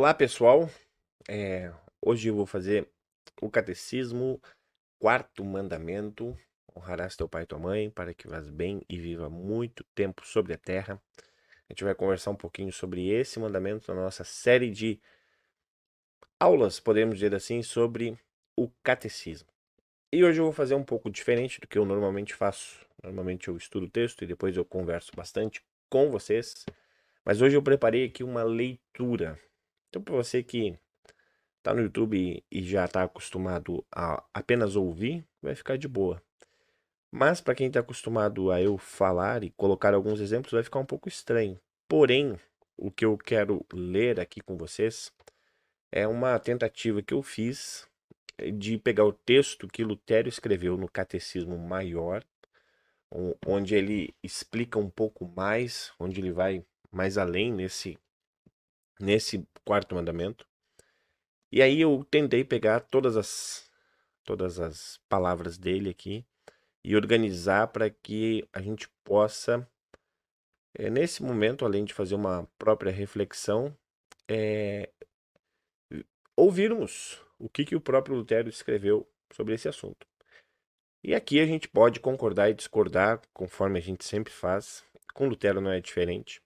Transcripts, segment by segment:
Olá, pessoal. Hoje eu vou fazer o catecismo, quarto mandamento. Honrarás teu pai e tua mãe para que vás bem e viva muito tempo sobre a terra. A gente vai conversar um pouquinho sobre esse mandamento na nossa série de aulas, podemos dizer assim, sobre o catecismo. E hoje eu vou fazer um pouco diferente do que eu normalmente faço. Normalmente eu estudo o texto e depois eu converso bastante com vocês. Mas hoje eu preparei aqui uma leitura. Então, para você que tá no YouTube e já tá acostumado a apenas ouvir, vai ficar de boa. Mas para quem tá acostumado a eu falar e colocar alguns exemplos, vai ficar um pouco estranho. Porém, o que eu quero ler aqui com vocês é uma tentativa que eu fiz de pegar o texto que Lutero escreveu no Catecismo Maior, onde ele explica um pouco mais, onde ele vai mais além nesse quarto mandamento. E aí eu tentei pegar todas as palavras dele aqui e organizar para que a gente possa, nesse momento, além de fazer uma própria reflexão, é, ouvirmos o que o próprio Lutero escreveu sobre esse assunto. E aqui a gente pode concordar e discordar, conforme a gente sempre faz. Com Lutero não é diferente.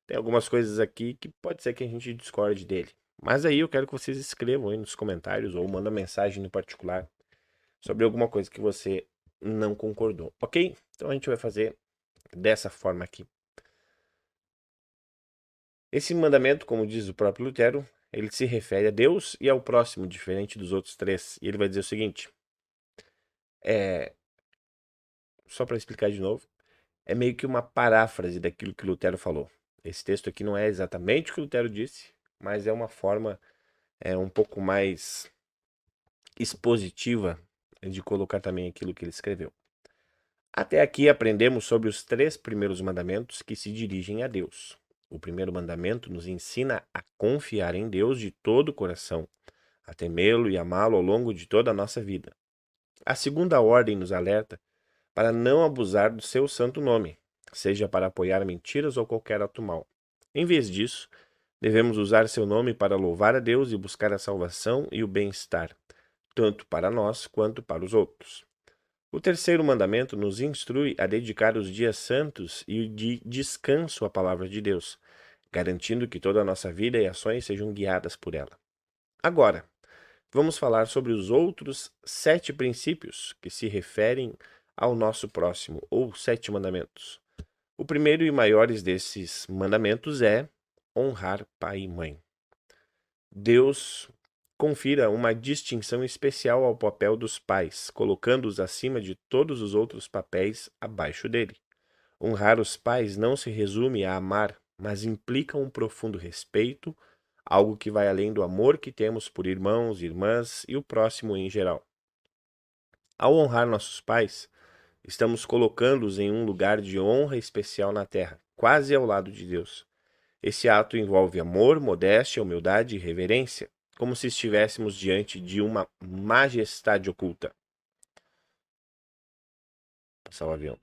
Tem algumas coisas aqui que pode ser que a gente discorde dele. Mas aí eu quero que vocês escrevam aí nos comentários ou mandem mensagem no particular sobre alguma coisa que você não concordou, ok? Então a gente vai fazer dessa forma aqui. Esse mandamento, como diz o próprio Lutero, ele se refere a Deus e ao próximo, diferente dos outros três. E ele vai dizer o seguinte: é, só para explicar de novo, é meio que uma paráfrase daquilo que Lutero falou. Esse texto aqui não é exatamente o que Lutero disse, mas é uma forma um pouco mais expositiva de colocar também aquilo que ele escreveu. Até aqui aprendemos sobre os três primeiros mandamentos que se dirigem a Deus. O primeiro mandamento nos ensina a confiar em Deus de todo o coração, a temê-lo e amá-lo ao longo de toda a nossa vida. A segunda ordem nos alerta para não abusar do seu santo nome, seja para apoiar mentiras ou qualquer ato mau. Em vez disso, devemos usar seu nome para louvar a Deus e buscar a salvação e o bem-estar, tanto para nós quanto para os outros. O terceiro mandamento nos instrui a dedicar os dias santos e de descanso à palavra de Deus, garantindo que toda a nossa vida e ações sejam guiadas por ela. Agora, vamos falar sobre os outros 7 princípios que se referem ao nosso próximo, ou 7 mandamentos. O primeiro e maiores desses mandamentos é honrar pai e mãe. Deus confira uma distinção especial ao papel dos pais, colocando-os acima de todos os outros papéis abaixo dele. Honrar os pais não se resume a amar, mas implica um profundo respeito, algo que vai além do amor que temos por irmãos, irmãs e o próximo em geral. Ao honrar nossos pais, estamos colocando-os em um lugar de honra especial na terra, quase ao lado de Deus. Esse ato envolve amor, modéstia, humildade e reverência, como se estivéssemos diante de uma majestade oculta. Passar o avião.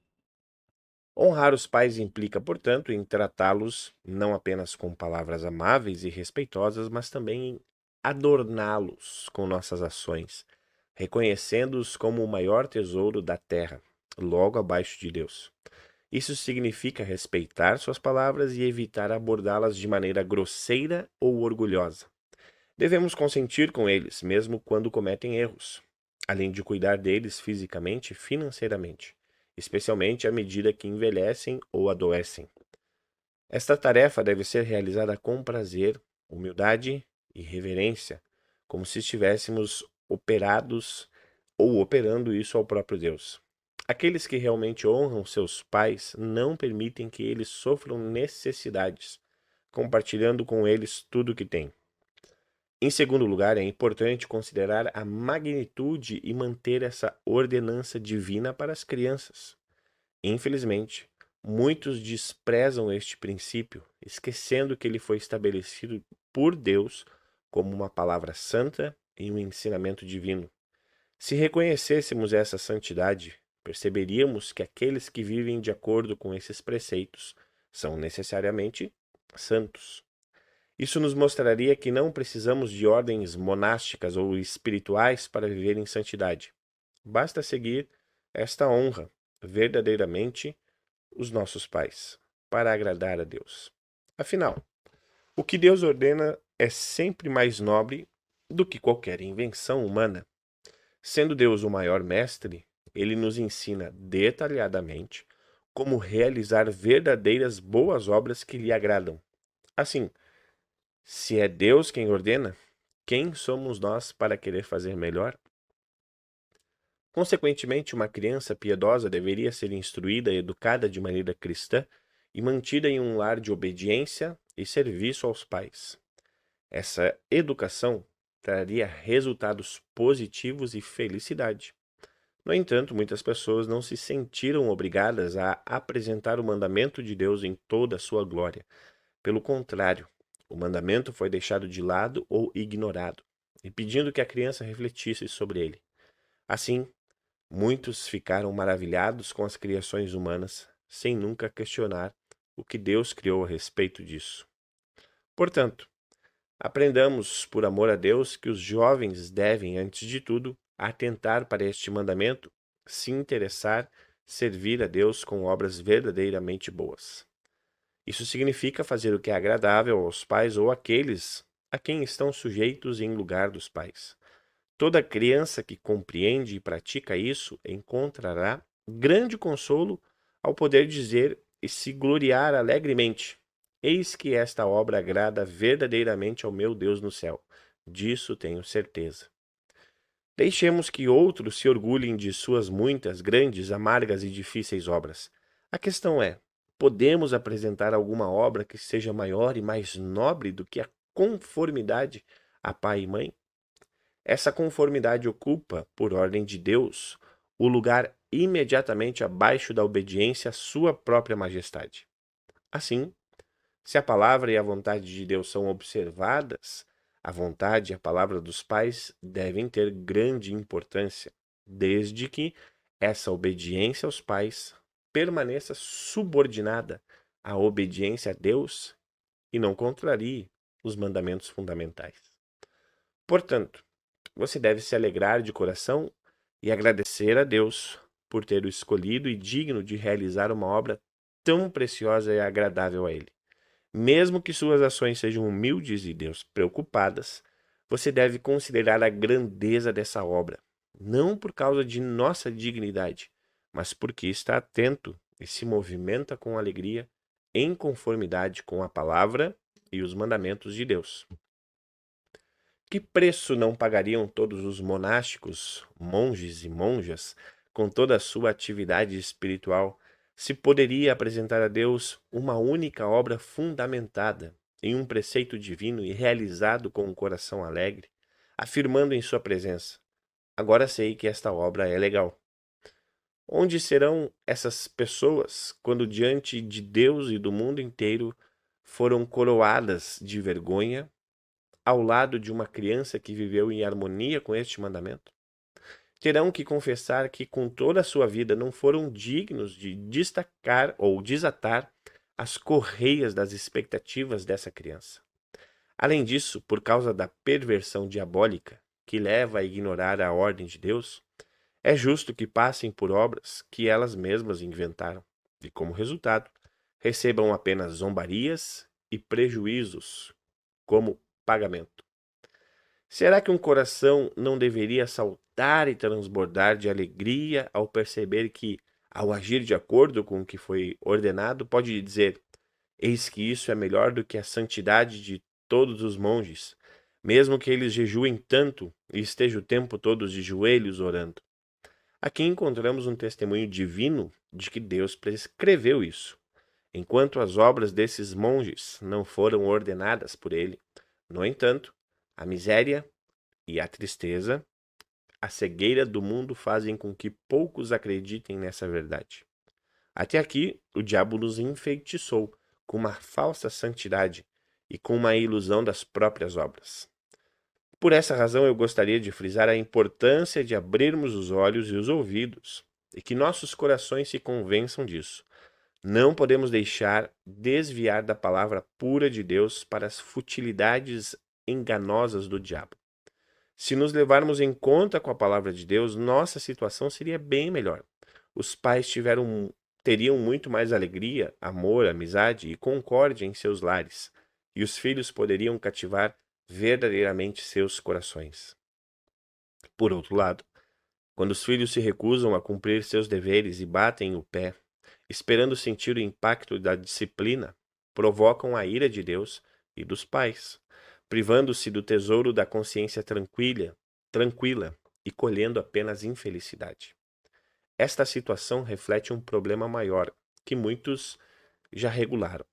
Honrar os pais implica, portanto, em tratá-los não apenas com palavras amáveis e respeitosas, mas também em adorná-los com nossas ações, reconhecendo-os como o maior tesouro da terra, logo abaixo de Deus. Isso significa respeitar suas palavras e evitar abordá-las de maneira grosseira ou orgulhosa. Devemos consentir com eles, mesmo quando cometem erros, além de cuidar deles fisicamente e financeiramente, especialmente à medida que envelhecem ou adoecem. Esta tarefa deve ser realizada com prazer, humildade e reverência, como se estivéssemos operados ou operando isso ao próprio Deus. Aqueles que realmente honram seus pais não permitem que eles sofram necessidades, compartilhando com eles tudo o que têm. Em segundo lugar, é importante considerar a magnitude e manter essa ordenança divina para as crianças. Infelizmente, muitos desprezam este princípio, esquecendo que ele foi estabelecido por Deus como uma palavra santa e um ensinamento divino. Se reconhecêssemos essa santidade, perceberíamos que aqueles que vivem de acordo com esses preceitos são necessariamente santos. Isso nos mostraria que não precisamos de ordens monásticas ou espirituais para viver em santidade. Basta seguir esta honra verdadeiramente os nossos pais, para agradar a Deus. Afinal, o que Deus ordena é sempre mais nobre do que qualquer invenção humana. Sendo Deus o maior mestre, ele nos ensina detalhadamente como realizar verdadeiras boas obras que lhe agradam. Assim, se é Deus quem ordena, quem somos nós para querer fazer melhor? Consequentemente, uma criança piedosa deveria ser instruída e educada de maneira cristã e mantida em um lar de obediência e serviço aos pais. Essa educação traria resultados positivos e felicidade. No entanto, muitas pessoas não se sentiram obrigadas a apresentar o mandamento de Deus em toda a sua glória. Pelo contrário, o mandamento foi deixado de lado ou ignorado, impedindo que a criança refletisse sobre ele. Assim, muitos ficaram maravilhados com as criações humanas, sem nunca questionar o que Deus criou a respeito disso. Portanto, aprendamos, por amor a Deus, que os jovens devem, antes de tudo, atentar para este mandamento, se interessar, servir a Deus com obras verdadeiramente boas. Isso significa fazer o que é agradável aos pais ou àqueles a quem estão sujeitos em lugar dos pais. Toda criança que compreende e pratica isso encontrará grande consolo ao poder dizer e se gloriar alegremente: Eis que esta obra agrada verdadeiramente ao meu Deus no céu. Disso tenho certeza. Deixemos que outros se orgulhem de suas muitas, grandes, amargas e difíceis obras. A questão é: podemos apresentar alguma obra que seja maior e mais nobre do que a conformidade a pai e mãe? Essa conformidade ocupa, por ordem de Deus, o lugar imediatamente abaixo da obediência à sua própria majestade. Assim, se a palavra e a vontade de Deus são observadas, a vontade e a palavra dos pais devem ter grande importância, desde que essa obediência aos pais permaneça subordinada à obediência a Deus e não contrarie os mandamentos fundamentais. Portanto, você deve se alegrar de coração e agradecer a Deus por ter o escolhido e digno de realizar uma obra tão preciosa e agradável a Ele. Mesmo que suas ações sejam humildes e Deus preocupadas, você deve considerar a grandeza dessa obra, não por causa de nossa dignidade, mas porque está atento e se movimenta com alegria em conformidade com a palavra e os mandamentos de Deus. Que preço não pagariam todos os monásticos, monges e monjas, com toda a sua atividade espiritual, se poderia apresentar a Deus uma única obra fundamentada em um preceito divino e realizado com um coração alegre, afirmando em sua presença: agora sei que esta obra é legal. Onde serão essas pessoas quando diante de Deus e do mundo inteiro foram coroadas de vergonha ao lado de uma criança que viveu em harmonia com este mandamento? Terão que confessar que com toda a sua vida não foram dignos de destacar ou desatar as correias das expectativas dessa criança. Além disso, por causa da perversão diabólica que leva a ignorar a ordem de Deus, é justo que passem por obras que elas mesmas inventaram e, como resultado, recebam apenas zombarias e prejuízos como pagamento. Será que um coração não deveria saltar e transbordar de alegria ao perceber que, ao agir de acordo com o que foi ordenado, pode dizer: Eis que isso é melhor do que a santidade de todos os monges, mesmo que eles jejuem tanto e estejam o tempo todo de joelhos orando? Aqui encontramos um testemunho divino de que Deus prescreveu isso, enquanto as obras desses monges não foram ordenadas por ele. No entanto, a miséria e a tristeza, a cegueira do mundo fazem com que poucos acreditem nessa verdade. Até aqui, o diabo nos enfeitiçou com uma falsa santidade e com uma ilusão das próprias obras. Por essa razão, eu gostaria de frisar a importância de abrirmos os olhos e os ouvidos e que nossos corações se convençam disso. Não podemos deixar desviar da palavra pura de Deus para as futilidades enganosas do diabo. Se nos levarmos em conta com a palavra de Deus, nossa situação seria bem melhor. Os pais teriam muito mais alegria, amor, amizade e concórdia em seus lares, e os filhos poderiam cativar verdadeiramente seus corações. Por outro lado, quando os filhos se recusam a cumprir seus deveres e batem o pé, esperando sentir o impacto da disciplina, provocam a ira de Deus e dos pais, privando-se do tesouro da consciência tranquila e colhendo apenas infelicidade. Esta situação reflete um problema maior, que muitos já regularam.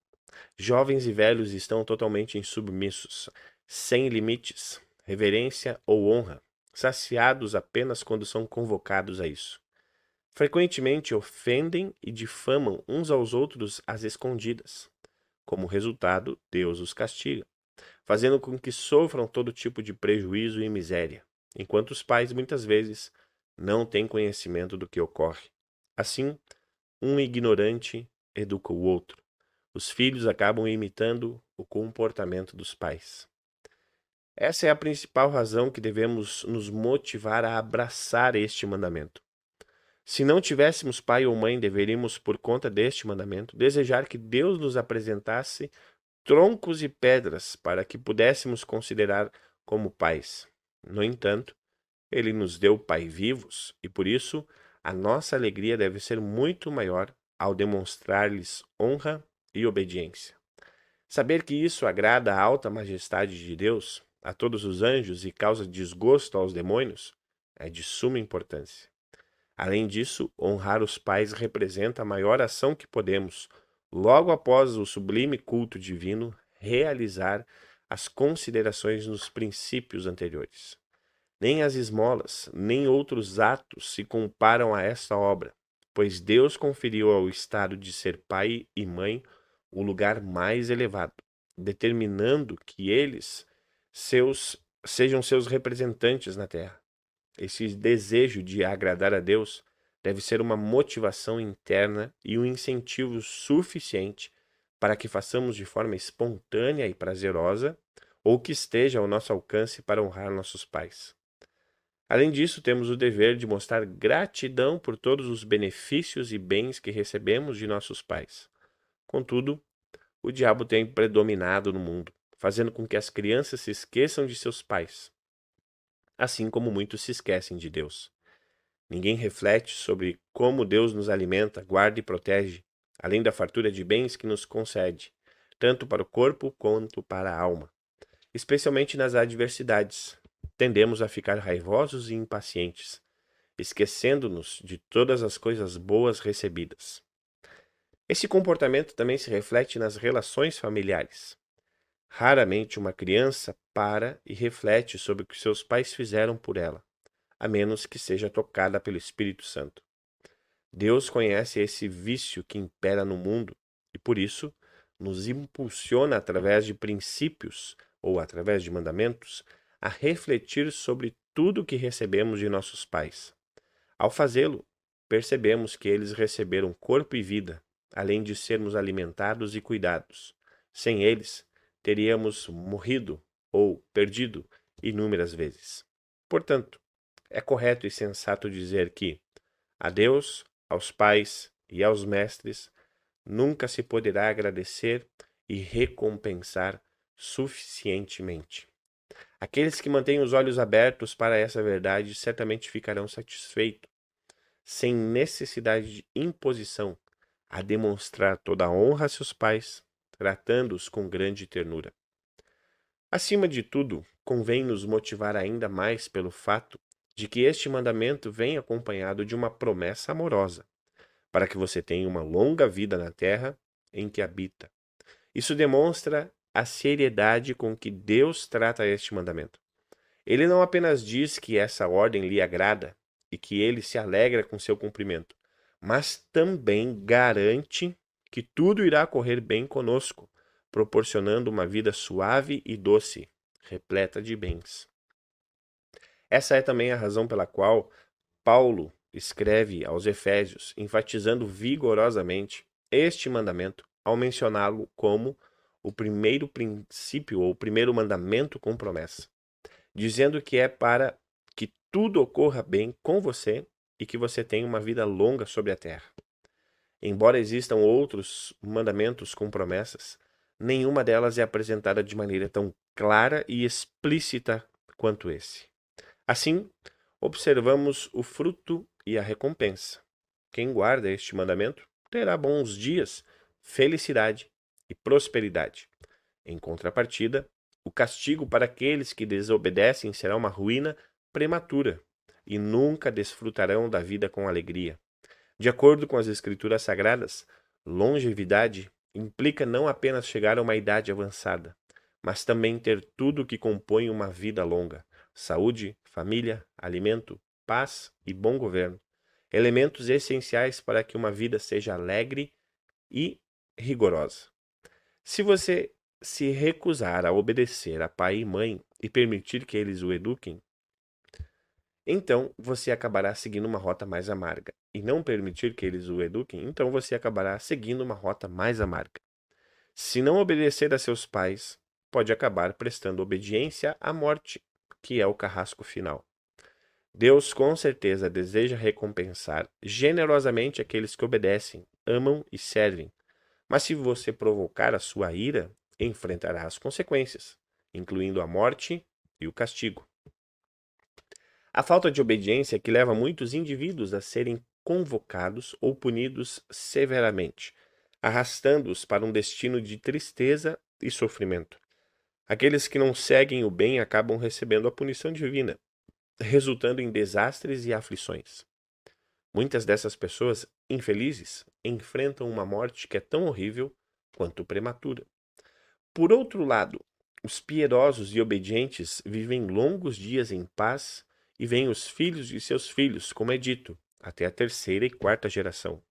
Jovens e velhos estão totalmente insubmissos, sem limites, reverência ou honra, saciados apenas quando são convocados a isso. Frequentemente ofendem e difamam uns aos outros às escondidas. Como resultado, Deus os castiga, fazendo com que sofram todo tipo de prejuízo e miséria, enquanto os pais muitas vezes não têm conhecimento do que ocorre. Assim, um ignorante educa o outro. Os filhos acabam imitando o comportamento dos pais. Essa é a principal razão que devemos nos motivar a abraçar este mandamento. Se não tivéssemos pai ou mãe, deveríamos, por conta deste mandamento, desejar que Deus nos apresentasse troncos e pedras para que pudéssemos considerar como pais. No entanto, Ele nos deu pai vivos e, por isso, a nossa alegria deve ser muito maior ao demonstrar-lhes honra e obediência. Saber que isso agrada à alta majestade de Deus, a todos os anjos e causa desgosto aos demônios, é de suma importância. Além disso, honrar os pais representa a maior ação que podemos, logo após o sublime culto divino, realizar as considerações nos princípios anteriores. Nem as esmolas, nem outros atos se comparam a esta obra, pois Deus conferiu ao estado de ser pai e mãe o lugar mais elevado, determinando que eles sejam seus representantes na terra. Esse desejo de agradar a Deus deve ser uma motivação interna e um incentivo suficiente para que façamos de forma espontânea e prazerosa ou que esteja ao nosso alcance para honrar nossos pais. Além disso, temos o dever de mostrar gratidão por todos os benefícios e bens que recebemos de nossos pais. Contudo, o diabo tem predominado no mundo, fazendo com que as crianças se esqueçam de seus pais, assim como muitos se esquecem de Deus. Ninguém reflete sobre como Deus nos alimenta, guarda e protege, além da fartura de bens que nos concede, tanto para o corpo quanto para a alma. Especialmente nas adversidades, tendemos a ficar raivosos e impacientes, esquecendo-nos de todas as coisas boas recebidas. Esse comportamento também se reflete nas relações familiares. Raramente uma criança para e reflete sobre o que seus pais fizeram por ela, a menos que seja tocada pelo Espírito Santo. Deus conhece esse vício que impera no mundo e, por isso, nos impulsiona através de princípios ou através de mandamentos a refletir sobre tudo o que recebemos de nossos pais. Ao fazê-lo, percebemos que eles receberam corpo e vida, além de sermos alimentados e cuidados. Sem eles, teríamos morrido ou perdido inúmeras vezes. Portanto, é correto e sensato dizer que a Deus, aos pais e aos mestres nunca se poderá agradecer e recompensar suficientemente. Aqueles que mantêm os olhos abertos para essa verdade certamente ficarão satisfeitos, sem necessidade de imposição, a demonstrar toda a honra a seus pais, tratando-os com grande ternura. Acima de tudo, convém nos motivar ainda mais pelo fato de que este mandamento vem acompanhado de uma promessa amorosa, para que você tenha uma longa vida na terra em que habita. Isso demonstra a seriedade com que Deus trata este mandamento. Ele não apenas diz que essa ordem lhe agrada e que ele se alegra com seu cumprimento, mas também garante que tudo irá correr bem conosco, proporcionando uma vida suave e doce, repleta de bens. Essa é também a razão pela qual Paulo escreve aos Efésios, enfatizando vigorosamente: este mandamento ao mencioná-lo como o primeiro princípio ou o primeiro mandamento com promessa, dizendo que é para que tudo ocorra bem com você e que você tenha uma vida longa sobre a terra. Embora existam outros mandamentos com promessas, nenhuma delas é apresentada de maneira tão clara e explícita quanto esse. Assim, observamos o fruto e a recompensa. Quem guarda este mandamento terá bons dias, felicidade e prosperidade. Em contrapartida, o castigo para aqueles que desobedecem será uma ruína prematura e nunca desfrutarão da vida com alegria. De acordo com as Escrituras Sagradas, longevidade implica não apenas chegar a uma idade avançada, mas também ter tudo o que compõe uma vida longa: saúde, família, alimento, paz e bom governo. Elementos essenciais para que uma vida seja alegre e rigorosa. Se você se recusar a obedecer a pai e mãe e permitir que eles o eduquem, então você acabará seguindo uma rota mais amarga. E não permitir que eles o eduquem, então você acabará seguindo uma rota mais amarga. Se não obedecer a seus pais, pode acabar prestando obediência à morte, que é o carrasco final. Deus com certeza deseja recompensar generosamente aqueles que obedecem, amam e servem. Mas se você provocar a sua ira, enfrentará as consequências, incluindo a morte e o castigo. A falta de obediência é que leva muitos indivíduos a serem convocados ou punidos severamente, arrastando-os para um destino de tristeza e sofrimento. Aqueles que não seguem o bem acabam recebendo a punição divina, resultando em desastres e aflições. Muitas dessas pessoas infelizes enfrentam uma morte que é tão horrível quanto prematura. Por outro lado, os piedosos e obedientes vivem longos dias em paz e veem os filhos de seus filhos, como é dito, até a terceira e quarta geração.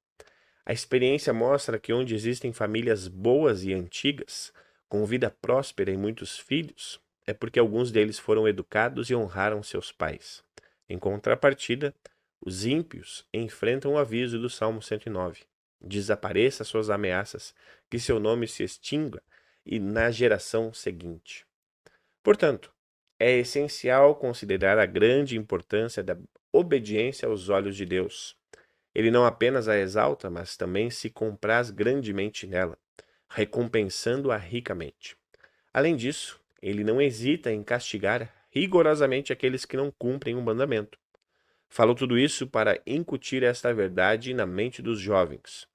A experiência mostra que onde existem famílias boas e antigas, com vida próspera e muitos filhos, é porque alguns deles foram educados e honraram seus pais. Em contrapartida, os ímpios enfrentam o aviso do Salmo 109. Desapareça suas ameaças, que seu nome se extinga e na geração seguinte. Portanto, é essencial considerar a grande importância da obediência aos olhos de Deus. Ele não apenas a exalta, mas também se compraz grandemente nela, recompensando-a ricamente. Além disso, ele não hesita em castigar rigorosamente aqueles que não cumprem o mandamento. Falo tudo isso para incutir esta verdade na mente dos jovens,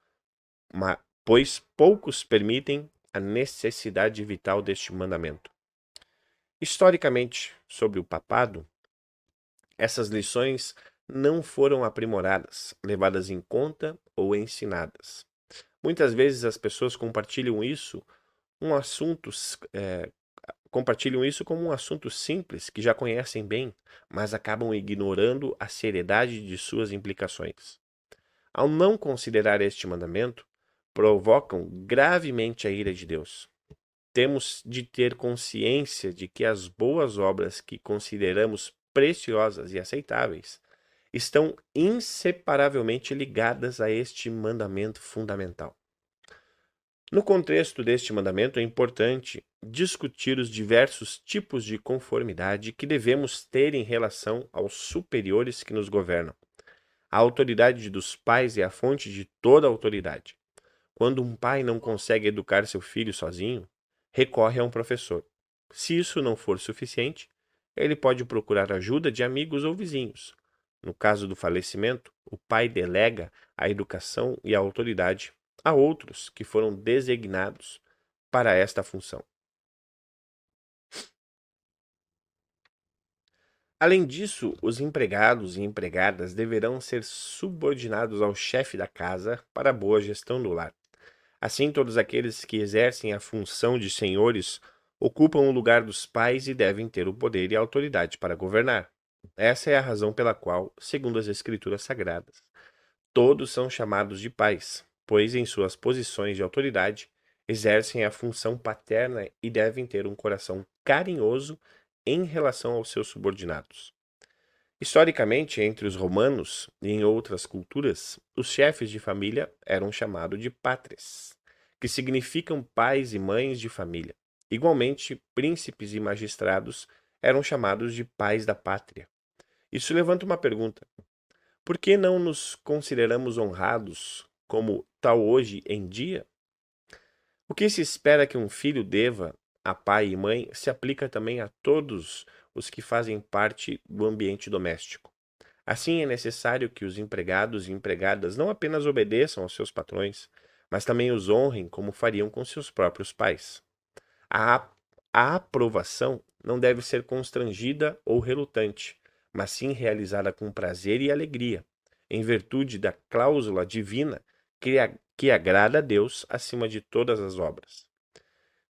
pois poucos permitem a necessidade vital deste mandamento. Historicamente, sobre o papado, essas lições não foram aprimoradas, levadas em conta ou ensinadas. Muitas vezes as pessoas compartilham isso como um assunto simples que já conhecem bem, mas acabam ignorando a seriedade de suas implicações. Ao não considerar este mandamento, provocam gravemente a ira de Deus. Temos de ter consciência de que as boas obras que consideramos preciosas e aceitáveis estão inseparavelmente ligadas a este mandamento fundamental. No contexto deste mandamento, é importante discutir os diversos tipos de conformidade que devemos ter em relação aos superiores que nos governam. A autoridade dos pais é a fonte de toda autoridade. Quando um pai não consegue educar seu filho sozinho, recorre a um professor. Se isso não for suficiente, ele pode procurar ajuda de amigos ou vizinhos. No caso do falecimento, o pai delega a educação e a autoridade a outros que foram designados para esta função. Além disso, os empregados e empregadas deverão ser subordinados ao chefe da casa para a boa gestão do lar. Assim, todos aqueles que exercem a função de senhores ocupam o lugar dos pais e devem ter o poder e a autoridade para governar. Essa é a razão pela qual, segundo as Escrituras Sagradas, todos são chamados de pais, pois em suas posições de autoridade exercem a função paterna e devem ter um coração carinhoso em relação aos seus subordinados. Historicamente, entre os romanos e em outras culturas, os chefes de família eram chamados de patres, que significam pais e mães de família. Igualmente, príncipes e magistrados eram chamados de pais da pátria. Isso levanta uma pergunta: por que não nos consideramos honrados como tal hoje em dia? O que se espera que um filho deva a pai e mãe se aplica também a todos os que fazem parte do ambiente doméstico. Assim, é necessário que os empregados e empregadas não apenas obedeçam aos seus patrões, mas também os honrem como fariam com seus próprios pais. A, ap- a aprovação não deve ser constrangida ou relutante, mas sim realizada com prazer e alegria, em virtude da cláusula divina que agrada a Deus acima de todas as obras.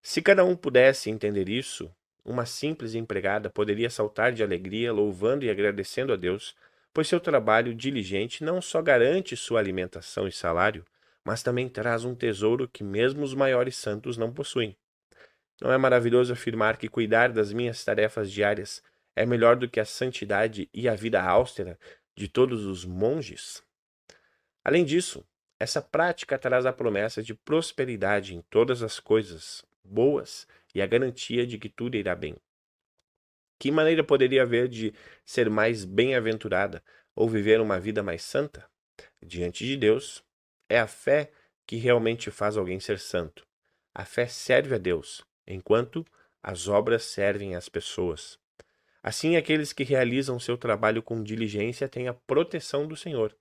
Se cada um pudesse entender isso, uma simples empregada poderia saltar de alegria, louvando e agradecendo a Deus, pois seu trabalho diligente não só garante sua alimentação e salário, mas também traz um tesouro que mesmo os maiores santos não possuem. Não é maravilhoso afirmar que cuidar das minhas tarefas diárias é melhor do que a santidade e a vida austera de todos os monges? Além disso, essa prática traz a promessa de prosperidade em todas as coisas boas e a garantia de que tudo irá bem. Que maneira poderia haver de ser mais bem-aventurada ou viver uma vida mais santa? Diante de Deus, é a fé que realmente faz alguém ser santo. A fé serve a Deus, enquanto as obras servem às pessoas. Assim, aqueles que realizam seu trabalho com diligência têm a proteção do Senhor,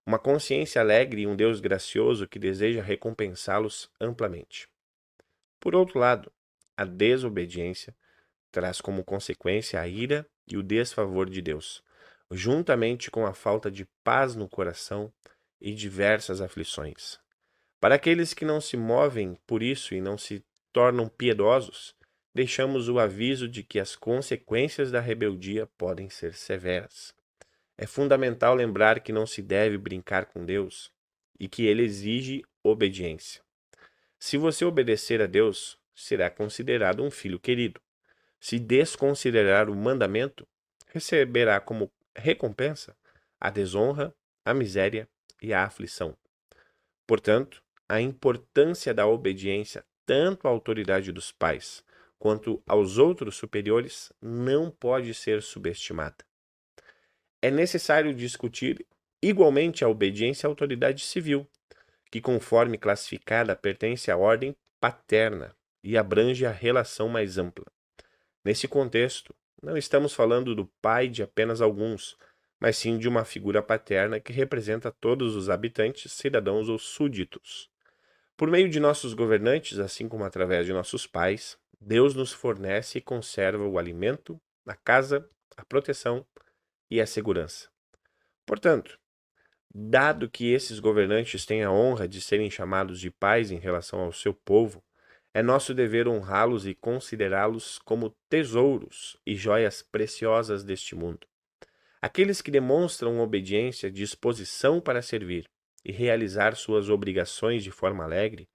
uma consciência alegre e um Deus gracioso que deseja recompensá-los amplamente. Por outro lado, a desobediência traz como consequência a ira e o desfavor de Deus, juntamente com a falta de paz no coração e diversas aflições. Para aqueles que não se movem por isso e não se tornam piedosos, deixamos o aviso de que as consequências da rebeldia podem ser severas. É fundamental lembrar que não se deve brincar com Deus e que ele exige obediência. Se você obedecer a Deus, será considerado um filho querido. Se desconsiderar o mandamento, receberá como recompensa a desonra, a miséria e a aflição. Portanto, a importância da obediência tanto à autoridade dos pais quanto aos outros superiores não pode ser subestimada. É necessário discutir igualmente a obediência à autoridade civil, que, conforme classificada, pertence à ordem paterna e abrange a relação mais ampla. Nesse contexto, não estamos falando do pai de apenas alguns, mas sim de uma figura paterna que representa todos os habitantes, cidadãos ou súditos. Por meio de nossos governantes, assim como através de nossos pais, Deus nos fornece e conserva o alimento, a casa, a proteção e a segurança. Portanto, dado que esses governantes têm a honra de serem chamados de pais em relação ao seu povo, é nosso dever honrá-los e considerá-los como tesouros e joias preciosas deste mundo. Aqueles que demonstram obediência, disposição para servir e realizar suas obrigações de forma alegre,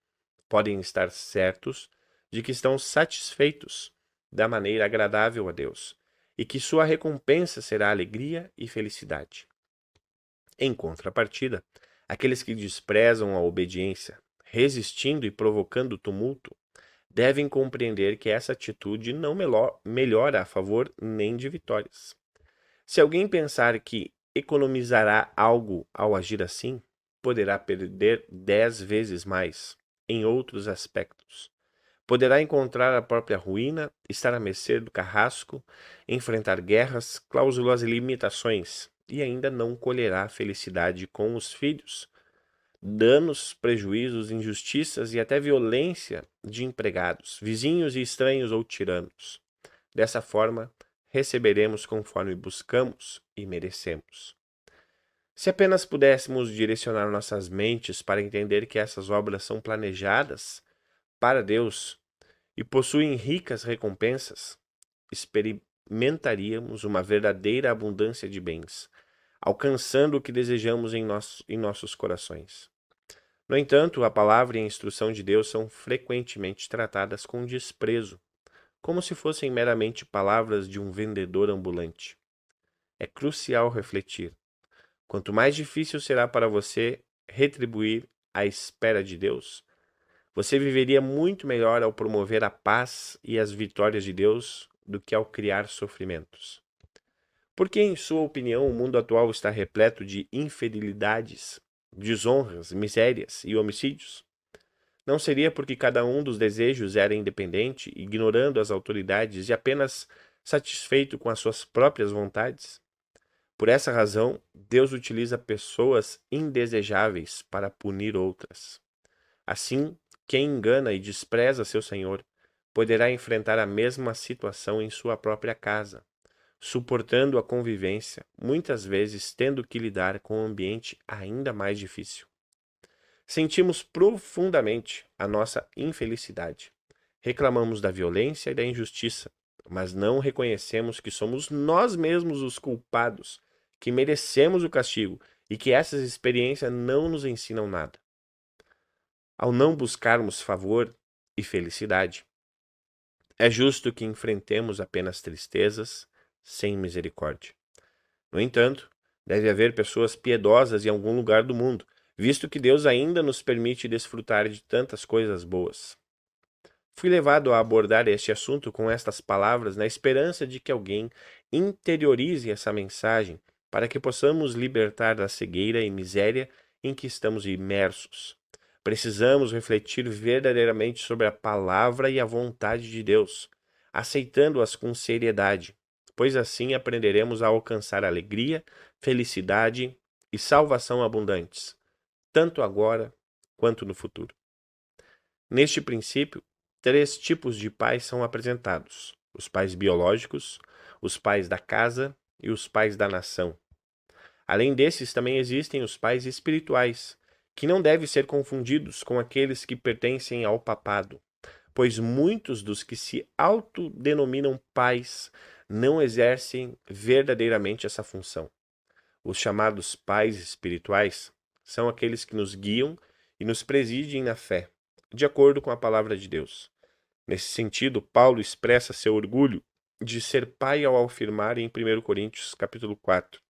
podem estar certos de que estão satisfeitos da maneira agradável a Deus e que sua recompensa será alegria e felicidade. Em contrapartida, aqueles que desprezam a obediência, resistindo e provocando tumulto, devem compreender que essa atitude não melhora a favor nem de vitórias. Se alguém pensar que economizará algo ao agir assim, poderá perder 10 vezes mais em outros aspectos. Poderá encontrar a própria ruína, estar à mercê do carrasco, enfrentar guerras, cláusulas e limitações, e ainda não colherá felicidade com os filhos. Danos, prejuízos, injustiças e até violência de empregados, vizinhos e estranhos ou tiranos. Dessa forma, receberemos conforme buscamos e merecemos. Se apenas pudéssemos direcionar nossas mentes para entender que essas obras são planejadas para Deus e possuem ricas recompensas, experimentaríamos uma verdadeira abundância de bens, alcançando o que desejamos em nossos corações. No entanto, a palavra e a instrução de Deus são frequentemente tratadas com desprezo, como se fossem meramente palavras de um vendedor ambulante. é crucial refletir. Quanto mais difícil será para você retribuir a espera de Deus, você viveria muito melhor ao promover a paz e as vitórias de Deus do que ao criar sofrimentos. Por que, em sua opinião, o mundo atual está repleto de infidelidades, desonras, misérias e homicídios? Não seria porque cada um dos desejos era independente, ignorando as autoridades e apenas satisfeito com as suas próprias vontades? Por essa razão, Deus utiliza pessoas indesejáveis para punir outras. Assim, quem engana e despreza seu Senhor poderá enfrentar a mesma situação em sua própria casa, suportando a convivência, muitas vezes tendo que lidar com um ambiente ainda mais difícil. Sentimos profundamente a nossa infelicidade. Reclamamos da violência e da injustiça, mas não reconhecemos que somos nós mesmos os culpados, que merecemos o castigo e que essas experiências não nos ensinam nada. Ao não buscarmos favor e felicidade, é justo que enfrentemos apenas tristezas, sem misericórdia. No entanto, deve haver pessoas piedosas em algum lugar do mundo, visto que Deus ainda nos permite desfrutar de tantas coisas boas. Fui levado a abordar este assunto com estas palavras na esperança de que alguém interiorize essa mensagem para que possamos libertar da cegueira e miséria em que estamos imersos. Precisamos refletir verdadeiramente sobre a palavra e a vontade de Deus, aceitando-as com seriedade, pois assim aprenderemos a alcançar alegria, felicidade e salvação abundantes, tanto agora quanto no futuro. Neste princípio, 3 tipos de pais são apresentados: os pais biológicos, os pais da casa e os pais da nação. Além desses, também existem os pais espirituais, que não devem ser confundidos com aqueles que pertencem ao papado, pois muitos dos que se autodenominam pais não exercem verdadeiramente essa função. Os chamados pais espirituais são aqueles que nos guiam e nos presidem na fé, de acordo com a palavra de Deus. Nesse sentido, Paulo expressa seu orgulho de ser pai ao afirmar em 1 Coríntios capítulo 4: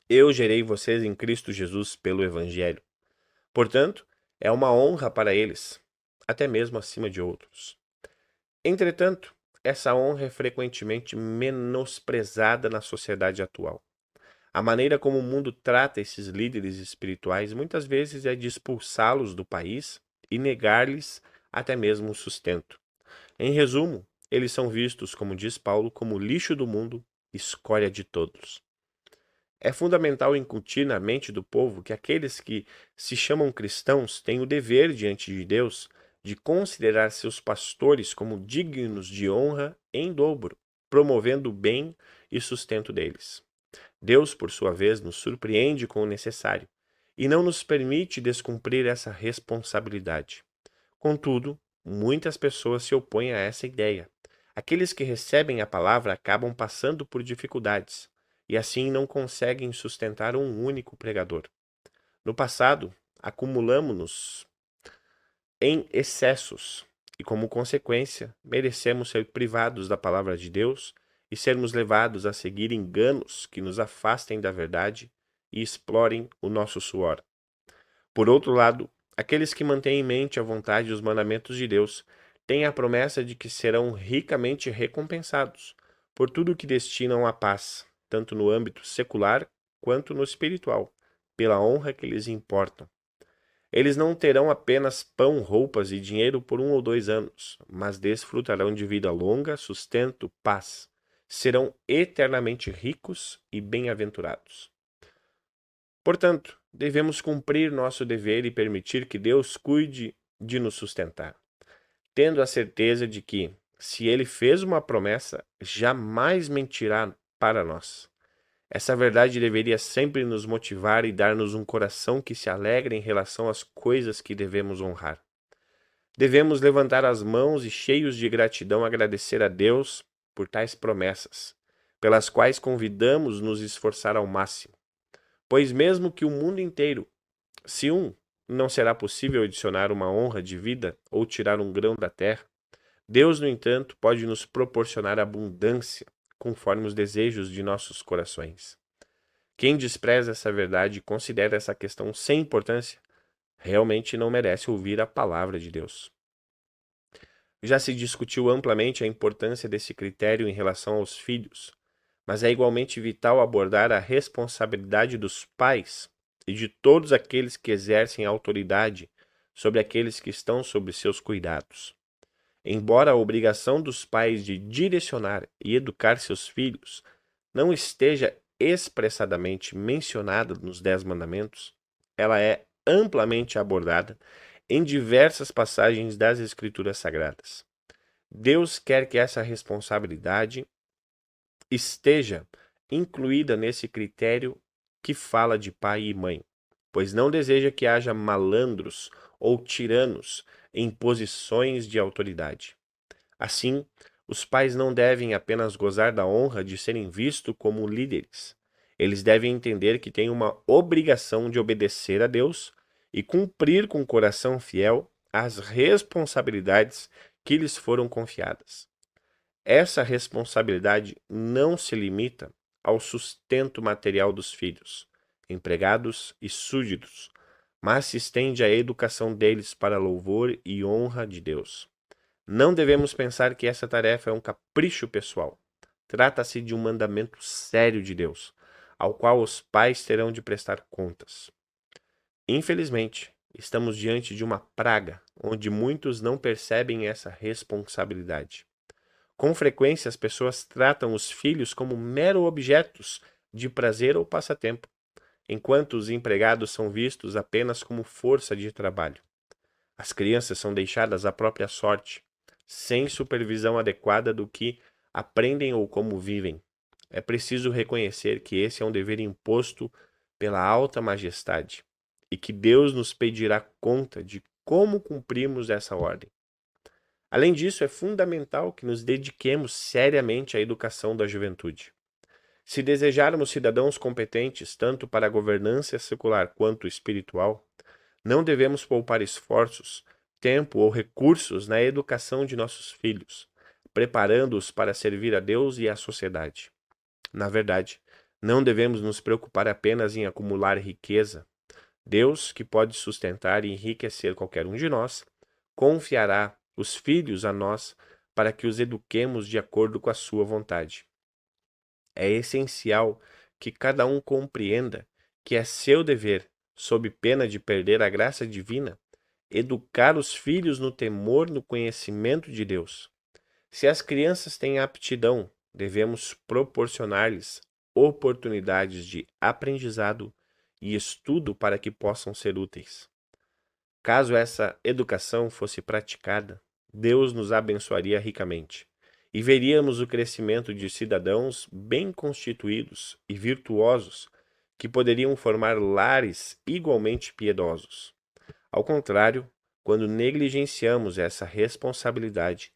Eu gerei vocês em Cristo Jesus pelo Evangelho. Portanto, é uma honra para eles, até mesmo acima de outros. Entretanto, essa honra é frequentemente menosprezada na sociedade atual. A maneira como o mundo trata esses líderes espirituais muitas vezes é de expulsá-los do país e negar-lhes até mesmo o sustento. Em resumo, eles são vistos, como diz Paulo, como lixo do mundo, escória de todos. É fundamental incutir na mente do povo que aqueles que se chamam cristãos têm o dever diante de Deus de considerar seus pastores como dignos de honra em dobro, promovendo o bem e sustento deles. Deus, por sua vez, nos surpreende com o necessário e não nos permite descumprir essa responsabilidade. Contudo, muitas pessoas se opõem a essa ideia. Aqueles que recebem a palavra acabam passando por dificuldades e assim não conseguem sustentar um único pregador. No passado, acumulamos-nos em excessos e, como consequência, merecemos ser privados da palavra de Deus e sermos levados a seguir enganos que nos afastem da verdade e explorem o nosso suor. Por outro lado, aqueles que mantêm em mente a vontade e os mandamentos de Deus têm a promessa de que serão ricamente recompensados por tudo o que destinam à paz, tanto no âmbito secular quanto no espiritual, pela honra que lhes importam. Eles não terão apenas pão, roupas e dinheiro por 1 ou 2 anos, mas desfrutarão de vida longa, sustento, paz. Serão eternamente ricos e bem-aventurados. Portanto, devemos cumprir nosso dever e permitir que Deus cuide de nos sustentar, tendo a certeza de que, se Ele fez uma promessa, jamais mentirá para nós. Essa verdade deveria sempre nos motivar e dar-nos um coração que se alegra em relação às coisas que devemos honrar. Devemos levantar as mãos e, cheios de gratidão, agradecer a Deus por tais promessas, pelas quais convidamos nos esforçar ao máximo. Pois mesmo que o mundo inteiro, se não será possível adicionar uma honra de vida ou tirar um grão da terra, Deus, no entanto, pode nos proporcionar abundância conforme os desejos de nossos corações. Quem despreza essa verdade e considera essa questão sem importância, realmente não merece ouvir a palavra de Deus. Já se discutiu amplamente a importância desse critério em relação aos filhos, mas é igualmente vital abordar a responsabilidade dos pais e de todos aqueles que exercem autoridade sobre aqueles que estão sob seus cuidados. Embora a obrigação dos pais de direcionar e educar seus filhos não esteja expressadamente mencionada nos 10 mandamentos, ela é amplamente abordada em diversas passagens das Escrituras Sagradas. Deus quer que essa responsabilidade esteja incluída nesse critério que fala de pai e mãe, pois não deseja que haja malandros ou tiranos em posições de autoridade. Assim, os pais não devem apenas gozar da honra de serem vistos como líderes. Eles devem entender que têm uma obrigação de obedecer a Deus e cumprir com coração fiel as responsabilidades que lhes foram confiadas. Essa responsabilidade não se limita ao sustento material dos filhos, empregados e súditos, mas se estende à educação deles para louvor e honra de Deus. Não devemos pensar que essa tarefa é um capricho pessoal. Trata-se de um mandamento sério de Deus, ao qual os pais terão de prestar contas. Infelizmente, estamos diante de uma praga onde muitos não percebem essa responsabilidade. Com frequência, as pessoas tratam os filhos como mero objetos de prazer ou passatempo, enquanto os empregados são vistos apenas como força de trabalho. As crianças são deixadas à própria sorte, sem supervisão adequada do que aprendem ou como vivem. É preciso reconhecer que esse é um dever imposto pela alta majestade e que Deus nos pedirá conta de como cumprimos essa ordem. Além disso, é fundamental que nos dediquemos seriamente à educação da juventude. Se desejarmos cidadãos competentes tanto para a governança secular quanto espiritual, não devemos poupar esforços, tempo ou recursos na educação de nossos filhos, preparando-os para servir a Deus e à sociedade. Na verdade, não devemos nos preocupar apenas em acumular riqueza. Deus, que pode sustentar e enriquecer qualquer um de nós, confiará os filhos a nós para que os eduquemos de acordo com a sua vontade. É essencial que cada um compreenda que é seu dever, sob pena de perder a graça divina, educar os filhos no temor, no conhecimento de Deus. Se as crianças têm aptidão, devemos proporcionar-lhes oportunidades de aprendizado e estudo para que possam ser úteis. Caso essa educação fosse praticada, Deus nos abençoaria ricamente e veríamos o crescimento de cidadãos bem constituídos e virtuosos que poderiam formar lares igualmente piedosos. Ao contrário, quando negligenciamos essa responsabilidade,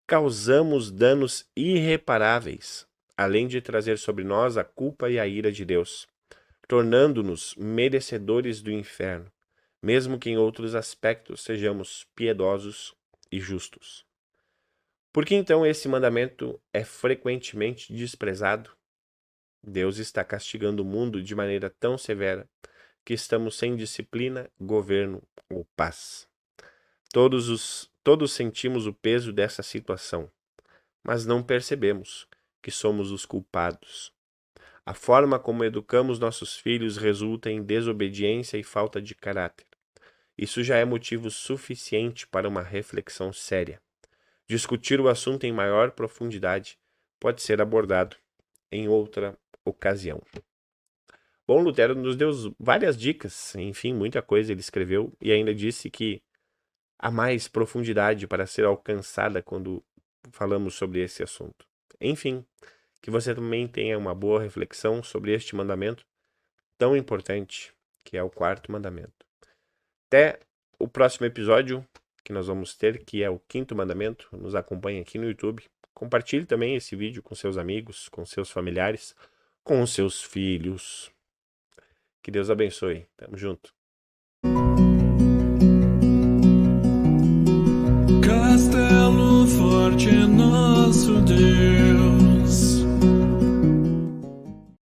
causamos danos irreparáveis, além de trazer sobre nós a culpa e a ira de Deus, tornando-nos merecedores do inferno, mesmo que em outros aspectos sejamos piedosos e justos. Por que então esse mandamento é frequentemente desprezado? Deus está castigando o mundo de maneira tão severa que estamos sem disciplina, governo ou paz. Todos sentimos o peso dessa situação, mas não percebemos que somos os culpados. A forma como educamos nossos filhos resulta em desobediência e falta de caráter. Isso já é motivo suficiente para uma reflexão séria. Discutir o assunto em maior profundidade pode ser abordado em outra ocasião. Bom, Lutero nos deu várias dicas, enfim, muita coisa ele escreveu e ainda disse que há mais profundidade para ser alcançada quando falamos sobre esse assunto. Enfim, que você também tenha uma boa reflexão sobre este mandamento tão importante, que é o 4º mandamento. Até o próximo episódio que nós vamos ter, que é o 5º mandamento. Nos acompanhe aqui no YouTube. Compartilhe também esse vídeo com seus amigos, com seus familiares, com seus filhos. Que Deus abençoe. Tamo junto.